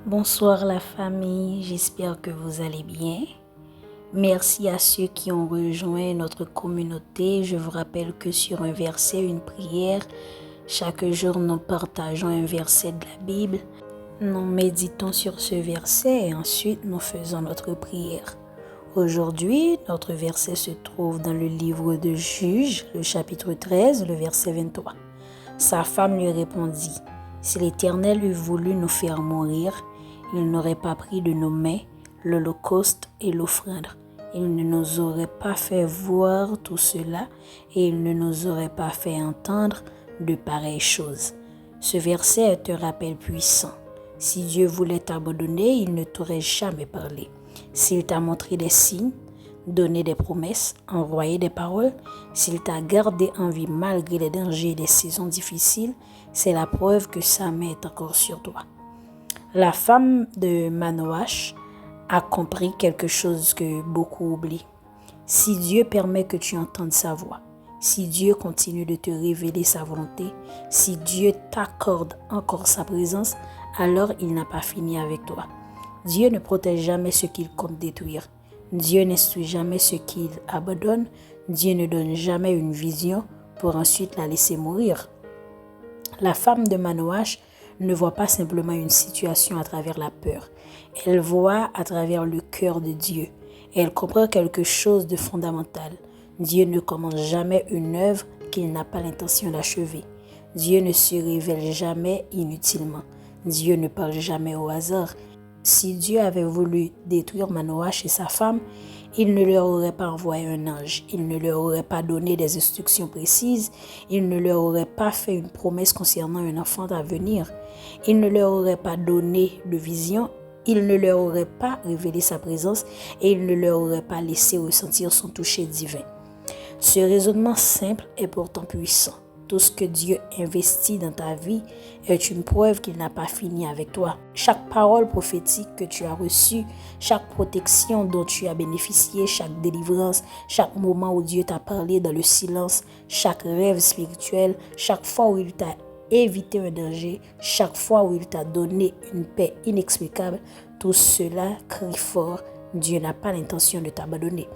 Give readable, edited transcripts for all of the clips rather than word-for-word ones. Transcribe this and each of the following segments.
Bonsoir la famille, j'espère que vous allez bien. Merci à ceux qui ont rejoint notre communauté. Je vous rappelle que sur un verset, une prière, chaque jour nous partageons un verset de la Bible. Nous méditons sur ce verset et ensuite nous faisons notre prière. Aujourd'hui, notre verset se trouve dans le livre de Juges, le chapitre 13, le verset 23. Sa femme lui répondit, « Si l'Éternel eût voulu nous faire mourir, il n'aurait pas pris de nos mains l'holocauste et l'offrande. Il ne nous aurait pas fait voir tout cela et il ne nous aurait pas fait entendre de pareilles choses. » Ce verset est un rappel puissant. Si Dieu voulait t'abandonner, il ne t'aurait jamais parlé. S'il t'a montré des signes, donné des promesses, envoyé des paroles, s'il t'a gardé en vie malgré les dangers et les saisons difficiles, c'est la preuve que sa main est encore sur toi. La femme de Manoach a compris quelque chose que beaucoup oublient. Si Dieu permet que tu entendes sa voix, si Dieu continue de te révéler sa volonté, si Dieu t'accorde encore sa présence, alors il n'a pas fini avec toi. Dieu ne protège jamais ce qu'il compte détruire. Dieu n'instruit jamais ce qu'il abandonne. Dieu ne donne jamais une vision pour ensuite la laisser mourir. La femme de Manoach ne voit pas simplement une situation à travers la peur. Elle voit à travers le cœur de Dieu. Elle comprend quelque chose de fondamental. Dieu ne commence jamais une œuvre qu'il n'a pas l'intention d'achever. Dieu ne se révèle jamais inutilement. Dieu ne parle jamais au hasard. Si Dieu avait voulu détruire Manoach et sa femme, il ne leur aurait pas envoyé un ange, il ne leur aurait pas donné des instructions précises, il ne leur aurait pas fait une promesse concernant un enfant à venir, il ne leur aurait pas donné de vision, il ne leur aurait pas révélé sa présence et il ne leur aurait pas laissé ressentir son toucher divin. Ce raisonnement simple est pourtant puissant. Tout ce que Dieu investit dans ta vie est une preuve qu'il n'a pas fini avec toi. Chaque parole prophétique que tu as reçue, chaque protection dont tu as bénéficié, chaque délivrance, chaque moment où Dieu t'a parlé dans le silence, chaque rêve spirituel, chaque fois où il t'a évité un danger, chaque fois où il t'a donné une paix inexplicable, tout cela crie fort, Dieu n'a pas l'intention de t'abandonner.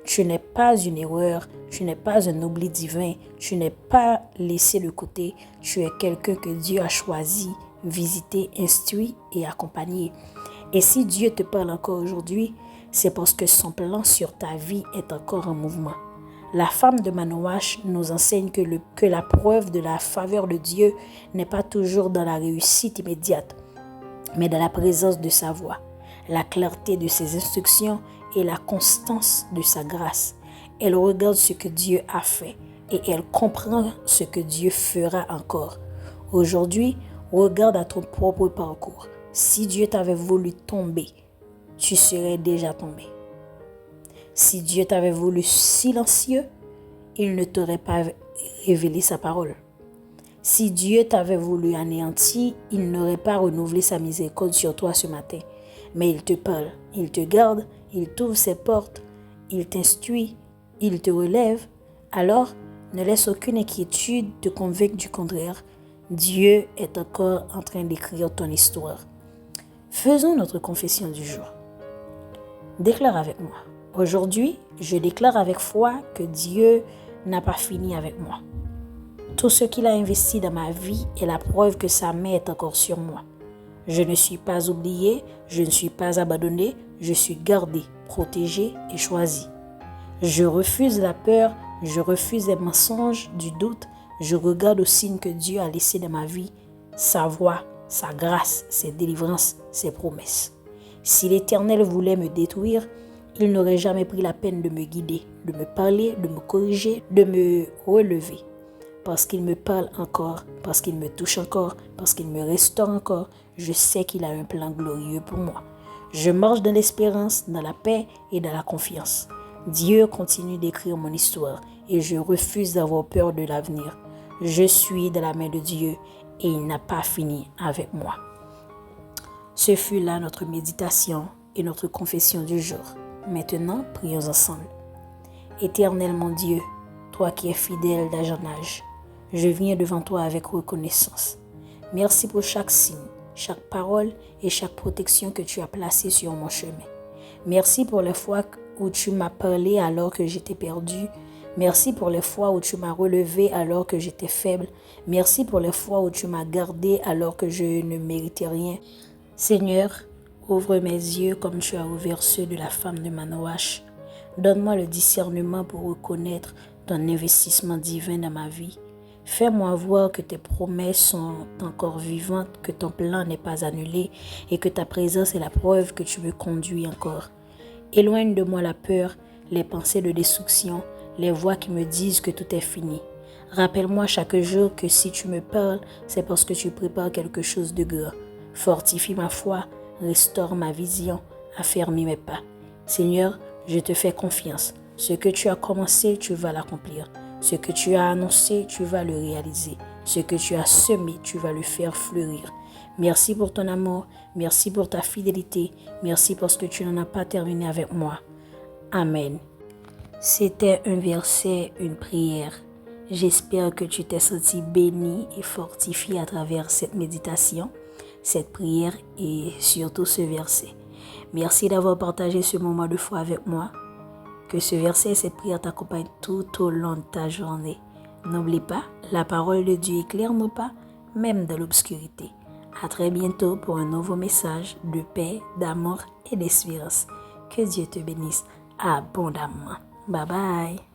Tu n'es pas une erreur, tu n'es pas un oubli divin, tu n'es pas laissé de côté, tu es quelqu'un que Dieu a choisi, visité, instruit et accompagné. Et si Dieu te parle encore aujourd'hui, c'est parce que son plan sur ta vie est encore en mouvement. La femme de Manoach nous enseigne que la preuve de la faveur de Dieu n'est pas toujours dans la réussite immédiate, mais dans la présence de sa voix, la clarté de ses instructions et la constance de sa grâce. Elle regarde ce que Dieu a fait et elle comprend ce que Dieu fera encore. Aujourd'hui, regarde à ton propre parcours. Si Dieu t'avait voulu tomber, tu serais déjà tombé. Si Dieu t'avait voulu silencieux, il ne t'aurait pas révélé sa parole. Si Dieu t'avait voulu anéanti, il n'aurait pas renouvelé sa miséricorde sur toi ce matin. Mais il te parle, il te garde, il t'ouvre ses portes, il t'instruit, il te relève. Alors, ne laisse aucune inquiétude te convaincre du contraire. Dieu est encore en train d'écrire ton histoire. Faisons notre confession du jour. Déclare avec moi. Aujourd'hui, je déclare avec foi que Dieu n'a pas fini avec moi. Tout ce qu'il a investi dans ma vie est la preuve que sa main est encore sur moi. Je ne suis pas oublié, je ne suis pas abandonné, je suis gardé, protégé et choisi. Je refuse la peur, je refuse les mensonges, du doute, je regarde aux signes que Dieu a laissés dans ma vie, sa voix, sa grâce, ses délivrances, ses promesses. Si l'Éternel voulait me détruire, il n'aurait jamais pris la peine de me guider, de me parler, de me corriger, de me relever. Parce qu'il me parle encore, parce qu'il me touche encore, parce qu'il me restaure encore, je sais qu'il a un plan glorieux pour moi. Je marche dans l'espérance, dans la paix et dans la confiance. Dieu continue d'écrire mon histoire et je refuse d'avoir peur de l'avenir. Je suis dans la main de Dieu et il n'a pas fini avec moi. Ce fut là notre méditation et notre confession du jour. Maintenant, prions ensemble. Éternel mon Dieu, toi qui es fidèle d'âge en âge, je viens devant toi avec reconnaissance. Merci pour chaque signe, chaque parole et chaque protection que tu as placée sur mon chemin. Merci pour les fois où tu m'as parlé alors que j'étais perdu. Merci pour les fois où tu m'as relevé alors que j'étais faible. Merci pour les fois où tu m'as gardé alors que je ne méritais rien. Seigneur, ouvre mes yeux comme tu as ouvert ceux de la femme de Manoach. Donne-moi le discernement pour reconnaître ton investissement divin dans ma vie. Fais-moi voir que tes promesses sont encore vivantes, que ton plan n'est pas annulé et que ta présence est la preuve que tu me conduis encore. Éloigne de moi la peur, les pensées de destruction, les voix qui me disent que tout est fini. Rappelle-moi chaque jour que si tu me parles, c'est parce que tu prépares quelque chose de grand. Fortifie ma foi, restaure ma vision, affermis mes pas. Seigneur, je te fais confiance. Ce que tu as commencé, tu vas l'accomplir. Ce que tu as annoncé, tu vas le réaliser. Ce que tu as semé, tu vas le faire fleurir. Merci pour ton amour, merci pour ta fidélité, merci parce que tu n'en as pas terminé avec moi. Amen. C'était un verset, une prière. J'espère que tu t'es senti béni et fortifié à travers cette méditation, cette prière et surtout ce verset. Merci d'avoir partagé ce moment de foi avec moi. Que ce verset et cette prière t'accompagnent tout au long de ta journée. N'oublie pas, la parole de Dieu éclaire nos pas, même dans l'obscurité. À très bientôt pour un nouveau message de paix, d'amour et d'espérance. Que Dieu te bénisse abondamment. Bye bye.